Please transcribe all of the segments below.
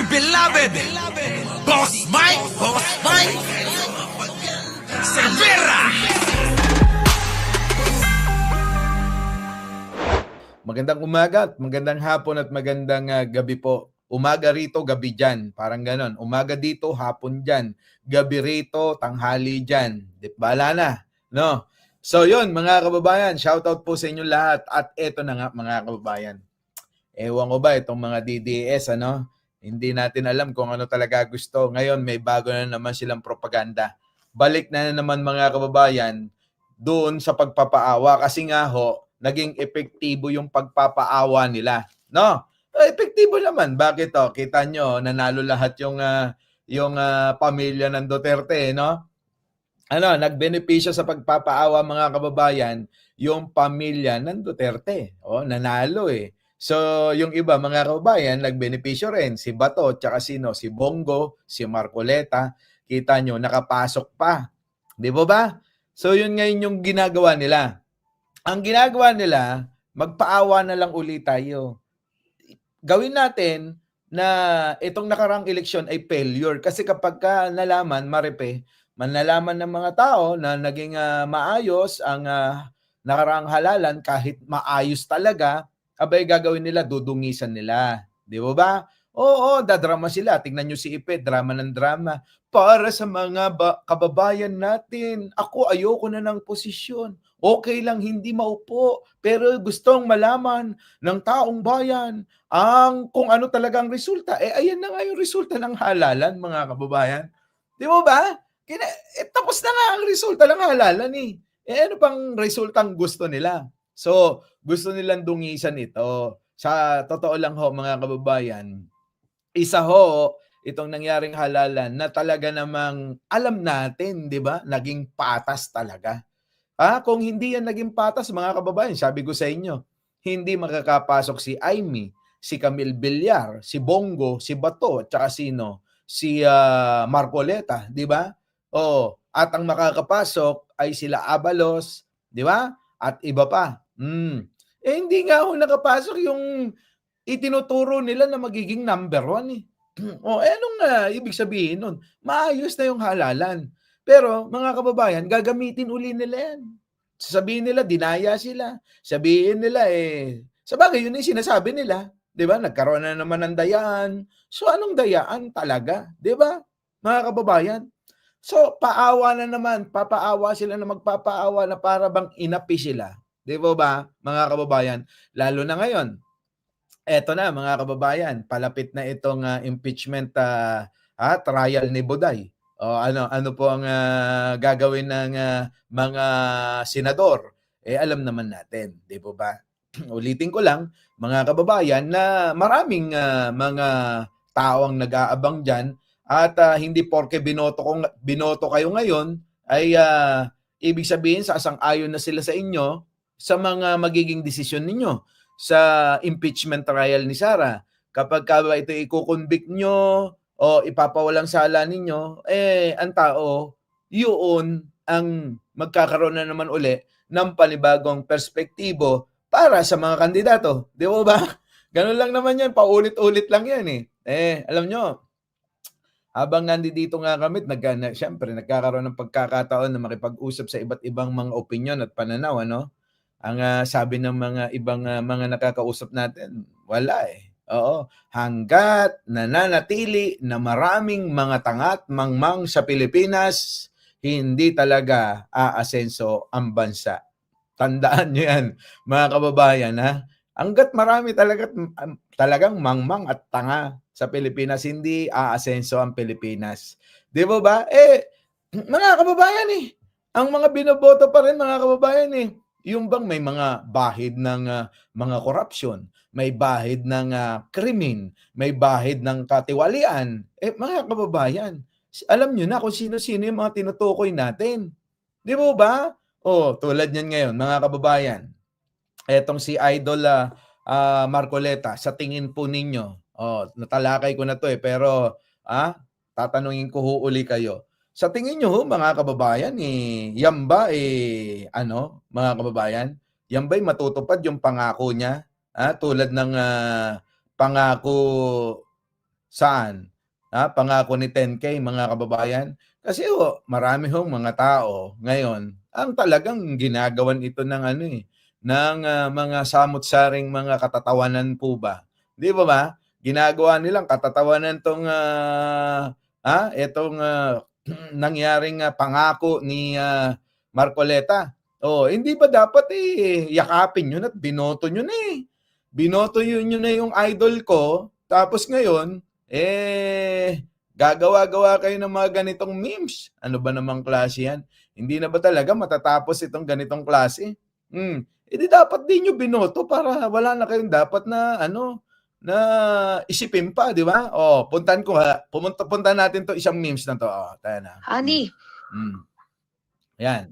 beloved Boss Mike Cervera. Magandang umaga at magandang hapon at magandang gabi po. Umaga rito, gabi dyan. Parang ganon. Umaga dito, hapon dyan. Gabi rito, tanghali dyan. Bala na. No? So yun, mga kababayan, shoutout po sa inyo lahat. At eto na nga, mga kababayan. Ewan ko ba itong mga DDS, ano? Hindi natin alam kung ano talaga gusto. Ngayon, may bago na naman silang propaganda. Balik na naman, mga kababayan, doon sa pagpapaawa. Kasi nga ho, naging epektibo yung pagpapaawa nila. No? Epektibo naman. Bakit to? Kita nyo, nanalo lahat yung pamilya ng Duterte, no? Nagbenepisyo sa pagpapaawa, mga kababayan, yung pamilya ng Duterte. Nanalo eh. So, yung iba, mga kababayan, nagbenepisyo rin. Si Bato, tsaka sino? Si Bongo, si Marcoleta. Kita nyo, nakapasok pa. Di ba? So, yun ngayon yung ginagawa nila. Ang ginagawa nila, magpaawa na lang ulit tayo. Gawin natin na itong nakarang eleksyon ay failure. Kasi kapag ka nalaman, manlalaman ng mga tao na naging maayos ang nakaraang halalan, kahit maayos talaga, abay gagawin nila, dudungisan nila. Di ba? Oo, dadrama sila. Tingnan nyo si Ipe, drama ng drama. Para sa mga kababayan natin, ako ayoko na ng posisyon. Okay lang hindi maupo, pero gustong malaman ng taong bayan kung ano talagang resulta. Ayan na nga yung resulta ng halalan, mga kababayan. Di ba? Tapos na nga ang resulta ng halalan eh. Ano pang resultang gusto nila? So, gusto nilang dungisan ito. Sa totoo lang ho, mga kababayan, isa ho, itong nangyaring halalan na talaga namang alam natin, di ba? Naging patas talaga. Kung hindi yan naging patas, mga kababayan, sabi ko sa inyo, hindi makakapasok si Aimee, si Camille Villar, si Bongo, si Bato, at saka sino? Si Marcoleta, di ba? At ang makakapasok ay sila Abalos, di ba? At iba pa. Hindi nga ho nakapasok yung itinuturo nila na magiging number 1 eh. Anong ibig sabihin nun? Maayos na yung halalan. Pero mga kababayan, gagamitin uli nila yan. Sabihin nila, dinaya sila. Sabihin nila sa bagay, yun yung sinasabi nila. Di ba? Nagkaroon na naman ng dayaan. So anong dayaan talaga? Di ba? Mga kababayan. So paawa na naman. Papaawa sila na magpapaawa na para bang inapi sila. Di ba, mga kababayan? Lalo na ngayon. Eto na, mga kababayan, palapit na itong impeachment trial ni Boday. Ano po ang gagawin ng mga senador? Alam naman natin, di ba? Ulitin ko lang, mga kababayan, na maraming mga tao ang nag-aabang dyan at hindi porke binoto kayo ngayon ay ibig sabihin sasang-ayon na sila sa inyo sa mga magiging desisyon ninyo sa impeachment trial ni Sara. Kapag ito i-convict nyo o ipapawalang sala ninyo, ang tao, yun ang magkakaroon na naman uli ng panibagong perspektibo para sa mga kandidato. Di ba? Ganun lang naman yan. Paulit-ulit lang yan eh. Alam nyo, habang nandito nga kami, syempre nagkakaroon ng pagkakataon na makipag-usap sa iba't ibang mga opinion at pananaw, ano? Ang sabi ng mga ibang mga nakakausap natin, wala eh. Hanggat nananatili na maraming mga tangat mangmang sa Pilipinas, hindi talaga aasenso ang bansa. Tandaan nyo yan, mga kababayan, ha? Hanggat marami talagang mangmang at tanga sa Pilipinas, hindi aasenso ang Pilipinas. Di ba? Mga kababayan ang mga binoboto pa rin, mga kababayan yung bang may mga bahid ng mga korupsyon, may bahid ng krimen, may bahid ng katiwalian. Mga kababayan, alam nyo na kung sino-sino yung mga tinutukoy natin. Di ba? Tulad yan ngayon, mga kababayan. Etong si Idol Marcoleta, sa tingin po ninyo, natalakay ko na to pero tatanungin ko ho uli kayo. Sa tingin nyo, mga kababayan, yan ba, mga kababayan, yan ba'y matutupad yung pangako niya? Tulad ng pangako Saan? Pangako ni 10K mga kababayan. Kasi marami hong mga tao ngayon ang talagang ginagawan ito ng ng mga samut-saring mga katatawanan po ba. 'Di ba? Ginagawa nilang katatawanan tong itong nangyaring pangako ni Marcoleta. Hindi ba dapat yakapin nyo at binoto nyo na eh. Binoto nyo na yung idol ko, tapos ngayon, gagawa-gawa kayo ng mga ganitong memes. Ano ba namang klase yan? Hindi na ba talaga matatapos itong ganitong klase? Di dapat din nyo binoto para wala na kayong dapat na na isipin pa, di ba? Punta natin to isang memes na to. Tayo na. Ani. Yan.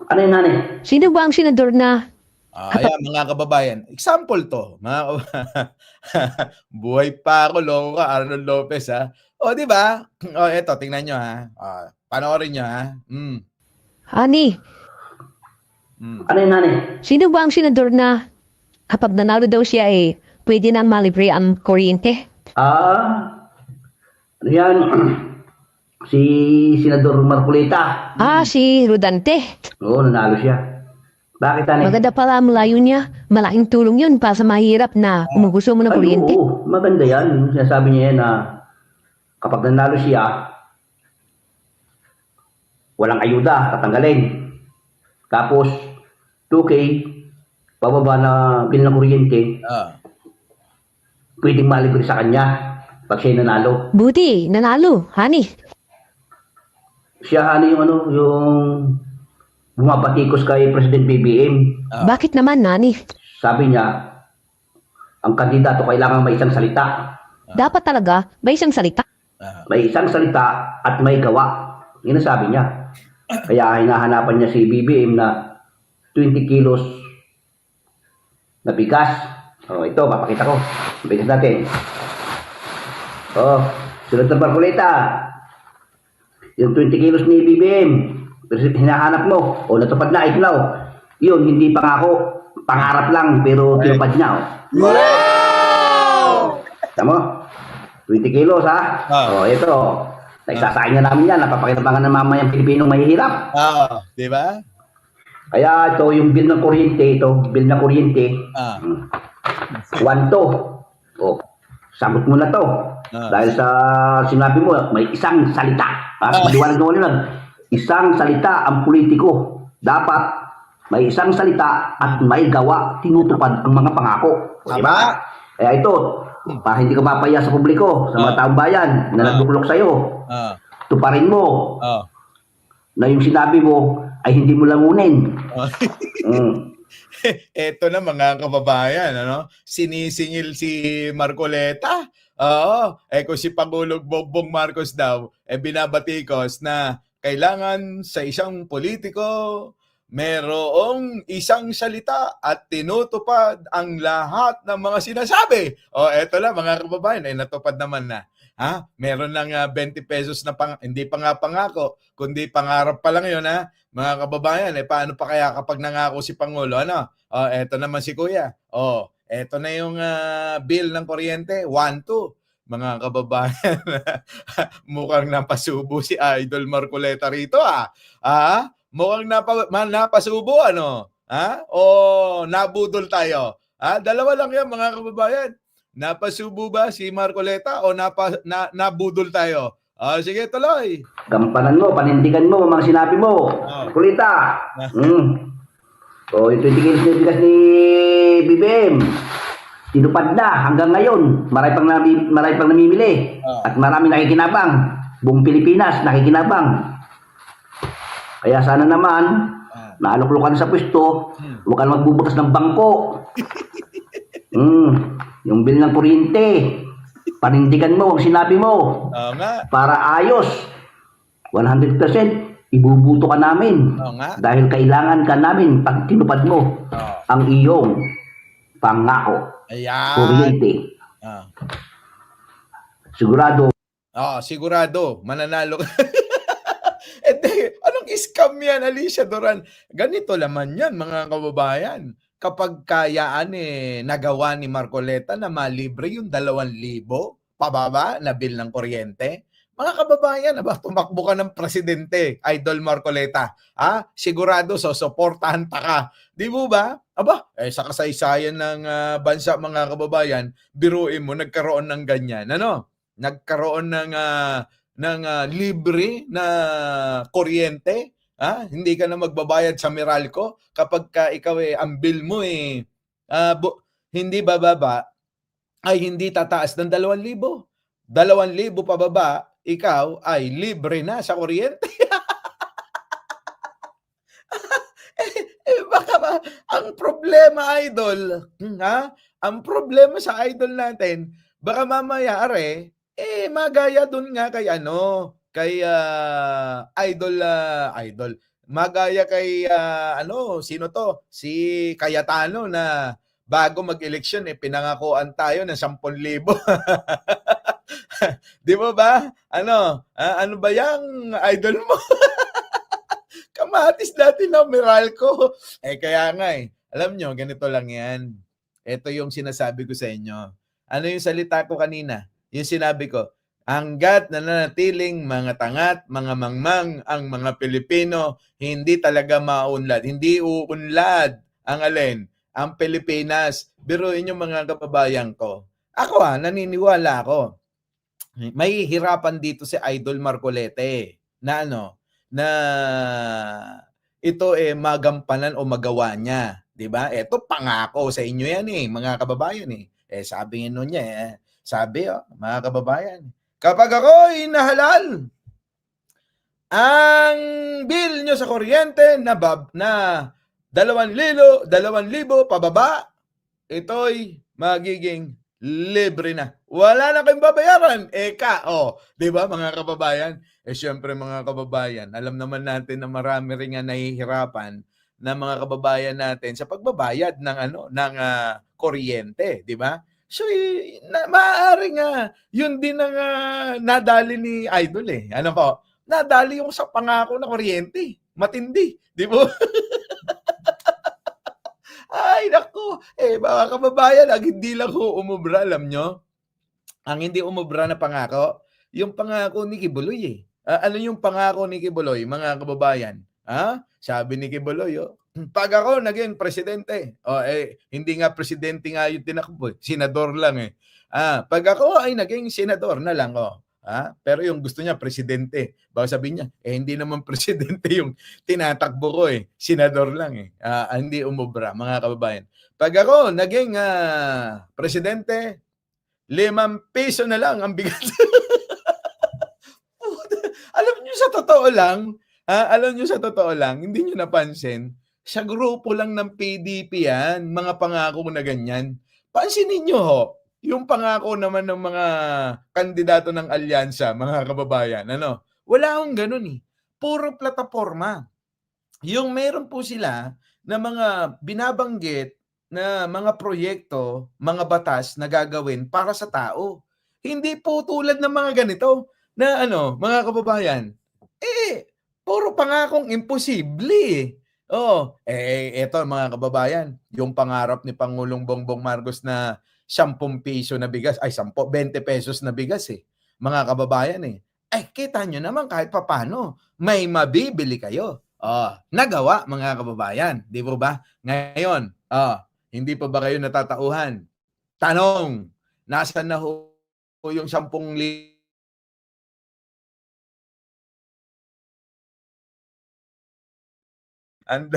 Ano yun, Nani? Sino ba ang senador na Ayan, mga kababayan. Example to. Buhay pa ako, loko ka, Arnold Lopez, ha? Di ba? Eto, tingnan nyo, ha? Panoorin nyo, ha? Ani? Ano yun, Nani? Sino ba ang senador na kapag nanalo daw siya pwede nang malibre ang kuryente? Ano yan? Si Senador Marcoleta. Si Rodante. Oo, nanalo siya. Bakit, Nani? Maganda pala ang layo niya. Malaking tulong yun para sa mahirap na umugusto mo ng kuryente. Oo, maganda yan. Sinasabi niya yan na kapag nanalo siya, walang ayuda, tatanggalin. Tapos, 2K, pababa na bill ng kuryente, pwedeng malibre sa kanya pag siya nanalo. Buti, nanalo. Hani. Siya yung yung bumabatikos kay President BBM. Bakit naman, Nani? Sabi niya, ang kandidato kailangan may isang salita. Dapat talaga may isang salita. May isang salita at may gawa. Yun ang sabi niya. Kaya hinahanapan niya si BBM na 20 kilos na bigas. Ito, papakita ko. Bigas natin. Sunod na Marcoleta. Yung 20 kilos ni BBM. Hinahanap mo. Natupad na, iklaw. Yun, hindi pangako. Pangarap lang, pero tinupad niya. Wow! Tama? 20 kilos, ha? Ito. Nagsasain na namin yan. Napapakinabangan ng mamayang Pilipinong mahihirap. Di ba? Kaya ito, yung bill ng kuryente, bill ng kuryente, 1 to. Sagot mo na to. Dahil sa sinabi mo, may isang salita. Maliwanag na wala. Isang salita ang politiko. Dapat may isang salita at may gawa, tinutupad ang mga pangako. Diba? Kaya ito, para hindi ka mapaya sa publiko, sa mga taong bayan na nagbuklok sa'yo, tuparin mo na yung sinabi mo ay hindi mo langunin. Eto na mga kababayan, sinisingil si Marcoleta. Kung si Pangulong Bongbong Marcos daw, binabatikos na kailangan sa isang politiko merong isang salita at tinutupad ang lahat ng mga sinasabi. Eto lang mga kababayan, natupad naman na. Meron lang 20 pesos na hindi pa nga pangako, kundi pangarap pa lang yun, mga kababayan. Paano pa kaya kapag nangako si Pangulo? Eto naman si Kuya. Eto na yung bill ng kuryente, 1-2. Mga kababayan, mukhang napasubo si Idol Marcoleta rito, mukhang napasubo, o nabudol tayo. Dalawa lang yan, mga kababayan. Napasubo ba si Marcoleta o nabudol tayo? Sige, tuloy. Gampanan mo, panindigan mo, mga sinabi mo. Marcoleta. Yung 20 kilos na bigas ni BBM. Tinupad na hanggang ngayon. Marami pang namimili. At marami nakikinabang. Buong Pilipinas nakikinabang. Kaya sana naman, naaluklukan sa pwesto, huwag ka na magbubukas ng bangko. Yung bill ng kuryente, panindigan mo, huwag sinabi mo. Para ayos. 100% ibubuto ka namin. Dahil kailangan ka namin pag tinupad mo ang iyong pangako. Ayan. Kuryente. Sigurado. Sigurado. Mananalo ka. Anong scam yan, Alicia Duran? Ganito laman yan, mga kababayan. kapag kayaan nagawa ni Marcoleta na malibre yung 2,000 pababa na bill ng kuryente. Mga kababayan, tumakbo ka ng presidente, Idol Marcoleta. Sigurado susuportahan pa ka. Di mo ba? Sa kasaysayan ng bansa, mga kababayan, biruin mo, nagkaroon ng ganyan. Nagkaroon ng libre na kuryente. Hindi ka na magbabayad sa Meralco kapag ikaw ang bill mo hindi bababa, ay hindi tataas ng 2,000. 2,000 pababa, ikaw ay libre na sa kuryente. Baka ba, ang problema, Idol, ang problema sa Idol natin, baka mamaya magaya dun nga kay Idol. Magaya kay sino to? Si Cayetano na bago mag-eleksyon pinangakuan tayo ng 10,000. Di mo ba? Ano ba yang Idol mo? Kamatis natin ng Meralco. Kaya nga alam nyo, ganito lang yan. Ito yung sinasabi ko sa inyo. Ano yung salita ko kanina? Yung sinabi ko, hanggat nananatiling mga tangat, mga mangmang ang mga Pilipino, hindi talaga maunlad. Hindi uunlad ang alin? Ang Pilipinas. Biruin yung mga kababayan ko. Ako naniniwala ako. May hirapan dito si Idol Marcolete na na ito magampanan o magawa niya, 'di ba? Ito pangako sa inyo yan mga kababayan sabi niya sabi mga kababayan, kapag ako'y nahalal ang bill nyo sa kuryente na 2,000 pababa, ito'y magiging libre na. Wala na kayong babayaran. Di ba mga kababayan? Syempre mga kababayan, alam naman natin na marami rin nga nahihirapan na mga kababayan natin sa pagbabayad ng kuryente, di ba? So, maaaring yun din ang nadali ni Idol Ano po? Nadali yung sa pangako na kuryente. Matindi, di ba? Ay, naku. Mga kababayan, ang hindi lang umubra, alam nyo? Ang hindi umubra na pangako, yung pangako ni Kibuloy ano yung pangako ni Kibuloy, mga kababayan? Sabi ni Kibuloy, pag ako naging presidente, hindi nga presidente nga yung tinakbo, senador lang pag ako ay naging senador na lang, pero yung gusto niya presidente. Baka sabihin niya, hindi naman presidente yung tinatakbo ko senador lang hindi umubra, mga kababayan. Pag ako naging presidente, 5 piso na lang ang bigat. Alam niyo sa totoo lang, hindi niyo napansin, sa grupo lang ng PDP yan, mga pangako na ganyan. Pansinin niyo yung pangako naman ng mga kandidato ng alyansa, mga kababayan, wala akong ganun Puro plataforma. Yung meron po sila na mga binabanggit na mga proyekto, mga batas na gagawin para sa tao. Hindi po tulad ng mga ganito na mga kababayan, puro pangakong imposible eto mga kababayan, yung pangarap ni Pangulong Bongbong Marcos na 10 piso na bigas, 20 pesos na bigas mga kababayan kita nyo naman kahit papano, may mabibili kayo. Nagawa mga kababayan, di ba? Ngayon, hindi pa ba kayo natatauhan? Tanong, nasaan na yung 10,000? And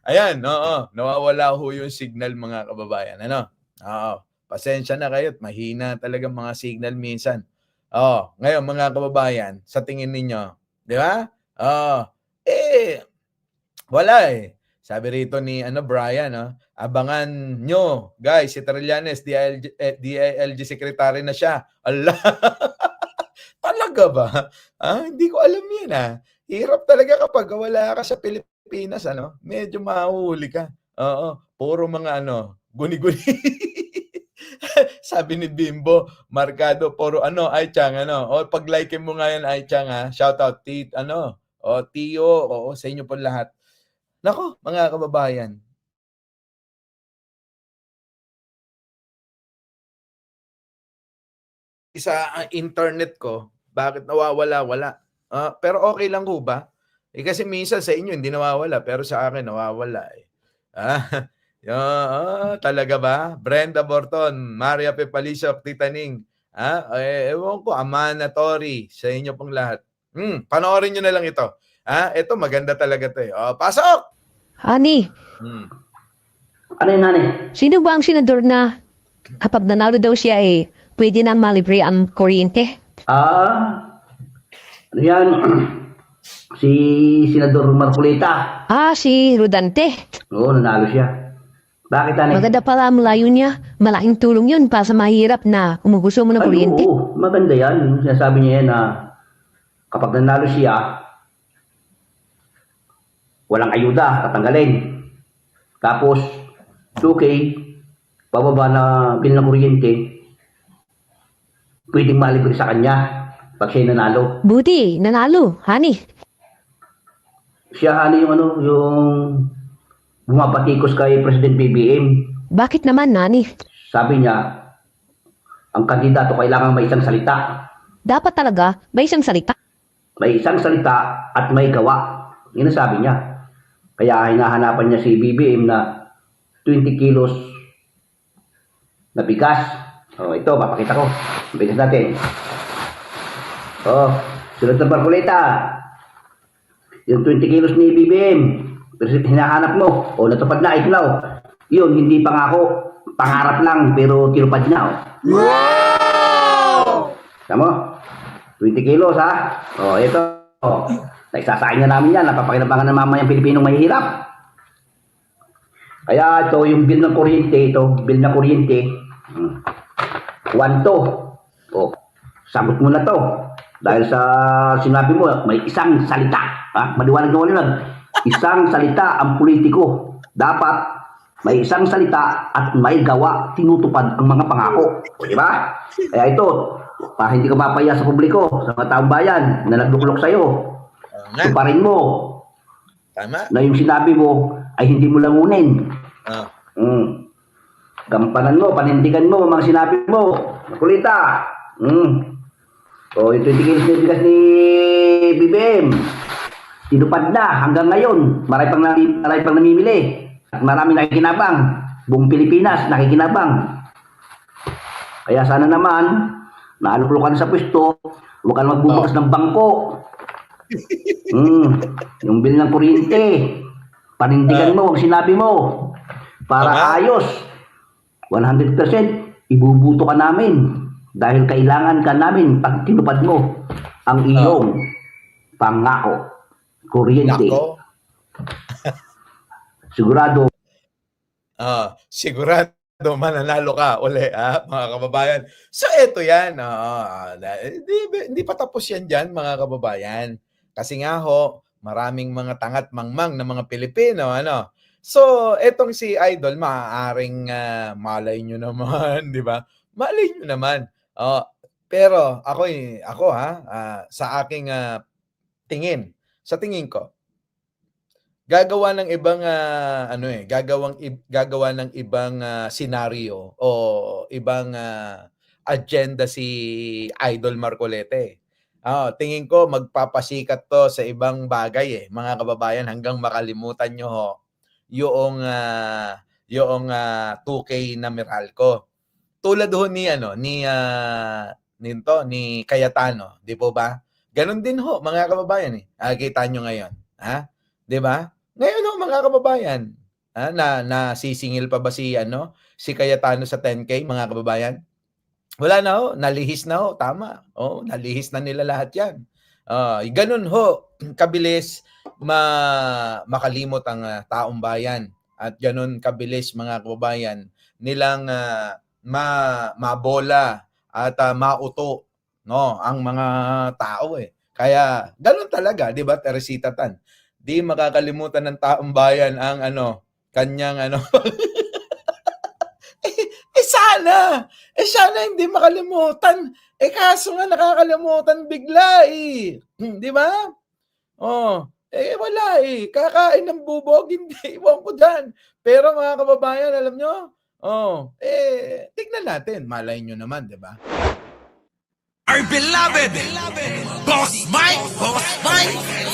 ayan, nawawala yung signal, mga kababayan. Pasensya na kayo, mahina talaga mga signal minsan. Ngayon mga kababayan, sa tingin ninyo, di ba? Wala Sabi rito ni Brian, abangan nyo, guys, si Trillanes, DILG secretary na siya. Allah. Talaga ba? Hindi ko alam yan Hirap talaga kapag wala ka sa Pilipinas, medyo mahuhuli ka. Puro mga guni-guni. Sabi ni Bimbo, markado puro Aichang, pag-like mo nga yan, Aichang, shout out Tio, sa inyo po lahat. Nako, mga kababayan, sa internet ko, bakit nawawala-wala? Pero okay lang ho ba? Kasi minsan sa inyo hindi nawawala, pero sa akin nawawala eh. Talaga ba? Brenda Borton, Maria Pepalicio, Titaning. Ewan ko, mandatory sa inyo pong lahat. Panoorin nyo na lang ito. Ito maganda talaga to eh. Pasok! Ani, Ano yun, nani? sino ba ang senador na kapag nanalo daw siya pwede nang malibre ang kuryente? Ano yan? Si Senador Marcolita. Si Rodante. Oo, nanalo siya. Bakit, nani? Maganda pala ang layo niya. Malaking tulong yun para sa mahirap na umugusto mo ng Ay, kuryente. oo, maganda yan. Yung sinasabi niya yan na kapag nanalo siya, walang ayuda, tatanggalin. Tapos, 2K, bababa na bill ng kuryente, pwedeng malibre sa kanya pag siya nanalo. Buti, nanalo. Hani, Siya yung yung bumapatikos kay President BBM. bakit naman, Nani? Sabi niya, ang kandidato kailangan may isang salita. Dapat talaga may isang salita. May isang salita at may gawa. Yun ang sabi niya. Kaya hinahanapan niya si BBM na 20 kilos na bigas. Ito, papakita ko. Bigas natin. Sunod na Marcolita. Yung 20 kilos ni BBM. Hinahanap mo. Natupad na, iklaw. Yun, hindi pangako. Pangarap lang, pero tinupad na. Wow! Tama? 20 kilos, ha? Ito. Naisasain na namin yan. Napapakinabangan ng mamayang Pilipinong mahihirap. Kaya ito, yung bill ng kuryente, bill na kuryente, 1 to. Sagot mo na to. Dahil sa sinabi mo, may isang salita. Maliwanag na maliwanag. Isang salita ang politiko. Dapat may isang salita at may gawa, tinutupad ang mga pangako. Di ba? Kaya ito, para hindi ka mapaya sa publiko, sa mga taong bayan na nagluklok sa'yo, tuparin mo. Tama. Na yung sinabi mo ay hindi mo langunin. Gampanan mo, panindigan mo mga sinabi mo. Marcolita. Yung 20 kilos na bigas ni BBM, tinupad na hanggang ngayon. Marami pang namimili. At marami nakikinabang. Buong Pilipinas nakikinabang. Kaya sana naman, naaluklukan sa pwesto, huwag ka na magbubukas ng bangko. Yung bill ng kuryente, panindigan mo, huwag sinabi mo. Para ayos, 100% ibubuto ka namin. Dahil kailangan ka namin pag tinupad mo ang iyong pangako. Kuryente. Sigurado. Sigurado mananalo ka uli, mga kababayan. So, ito yan. Hindi pa tapos yan dyan, mga kababayan. Kasi nga ho, maraming mga tangat mangmang na mga Pilipino, So, etong si Idol, maaaring malay nyo naman, di ba? Malay nyo naman. Pero ako sa aking tingin, sa tingin ko, gagawa ng ibang gagawa ng ibang senaryo o ibang agenda si Idol Marcolete. Tingin ko magpapasikat to sa ibang bagay mga kababayan, hanggang makalimutan nyo ho yung 2K na Meralco. Tulad ho ni Cayetano, di po ba? Ganon din ho mga kababayan kita nyo ngayon, 'di ba? Ngayon ho mga kababayan, nasisingil pa ba si Cayetano sa 10K mga kababayan? Wala na ho, nalihis na ho, tama. Nalihis na nila lahat 'yan. Ganun ho kabilis makalimot ang taong bayan, at ganun kabilis mga kababayan nilang mabola at mauto ang mga tao Kaya ganun talaga, 'di ba, Teresita Tan? Di makakalimutan ng taong bayan ang kanyang sana hindi makalimutan. Kaso nga nakakalimutan bigla di ba? Wala kakain ng bubog, hindi, iwan ko dyan. Pero mga kababayan, alam nyo, tignan natin, malay nyo naman, di ba? our beloved Boss Mike. Boss Mike.